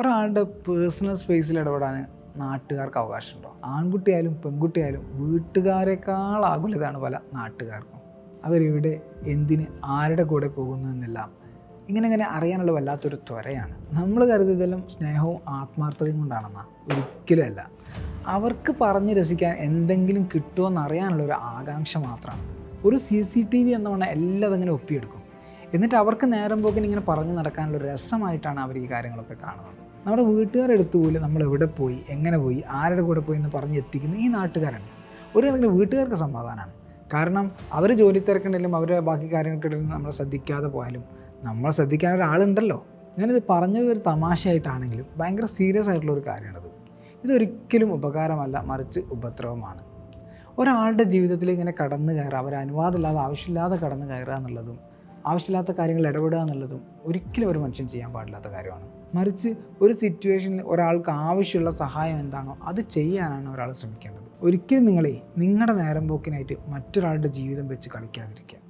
ഒരാളുടെ പേഴ്സണൽ സ്പേസിൽ ഇടപെടാൻ നാട്ടുകാർക്ക് അവകാശമുണ്ടോ? ആൺകുട്ടിയായാലും പെൺകുട്ടിയായാലും വീട്ടുകാരെക്കാൾ ആകുലതാണ് പല നാട്ടുകാർക്കും. അവരിവിടെ എന്തിന് ആരുടെ കൂടെ പോകുന്നു എന്നെല്ലാം ഇങ്ങനെ അറിയാനുള്ള വല്ലാത്തൊരു ത്വരയാണ്. നമ്മൾ കരുതുന്നതെല്ലാം സ്നേഹവും ആത്മാർത്ഥതയും കൊണ്ടാണെന്നാ, ഒരിക്കലും അല്ല. അവർക്ക് പറഞ്ഞ് രസിക്കാൻ എന്തെങ്കിലും കിട്ടുമോ എന്നറിയാനുള്ളൊരു ആകാംക്ഷ മാത്രമാണ്. ഒരു CCTV എന്ന പറഞ്ഞാൽ എല്ലാം അതങ്ങനെ ഒപ്പിയെടുക്കും. എന്നിട്ട് അവർക്ക് നേരം പോക്കിന് ഇങ്ങനെ പറഞ്ഞു നടക്കാനുള്ള രസമായിട്ടാണ് അവർ ഈ കാര്യങ്ങളൊക്കെ കാണുന്നത്. നമ്മുടെ വീട്ടുകാരെടുത്ത് പോലും നമ്മൾ എവിടെ പോയി, എങ്ങനെ പോയി, ആരുടെ കൂടെ പോയി എന്ന് പറഞ്ഞ് എത്തിക്കുന്ന ഈ നാട്ടുകാരാണ്. ഒരു കണക്കിന് വീട്ടുകാർക്ക് സമാധാനമാണ്. കാരണം അവർ ജോലി തിരക്കുണ്ടെങ്കിലും അവരെ ബാക്കി കാര്യങ്ങൾക്കിടയിൽ നമ്മളെ ശ്രദ്ധിക്കാതെ പോയാലും നമ്മളെ ശ്രദ്ധിക്കാൻ ഒരാളുണ്ടല്ലോ. ഞാനിത് പറഞ്ഞത് ഒരു തമാശയായിട്ടാണെങ്കിലും ഭയങ്കര സീരിയസ് ആയിട്ടുള്ളൊരു കാര്യമാണിത്. ഇതൊരിക്കലും ഉപകാരമല്ല, മറിച്ച് ഉപദ്രവമാണ്. ഒരാളുടെ ജീവിതത്തിൽ ഇങ്ങനെ കടന്നു കയറുക, അവർ അനുവാദമില്ലാതെ ആവശ്യമില്ലാതെ കടന്നു കയറുക എന്നുള്ളതും ആവശ്യമില്ലാത്ത കാര്യങ്ങൾ ഇടപെടുക എന്നുള്ളതും ഒരിക്കലും ഒരു മനുഷ്യൻ ചെയ്യാൻ പാടില്ലാത്ത കാര്യമാണ്. മറിച്ച് ഒരു സിറ്റുവേഷനിൽ ഒരാൾക്ക് ആവശ്യമുള്ള സഹായം എന്താണോ അത് ചെയ്യാനാണ് ഒരാൾ ശ്രമിക്കേണ്ടത്. ഒരിക്കലും നിങ്ങളുടെ നേരം പോക്കിനായിട്ട് മറ്റൊരാളുടെ ജീവിതം വെച്ച് കളിക്കാതിരിക്കുക.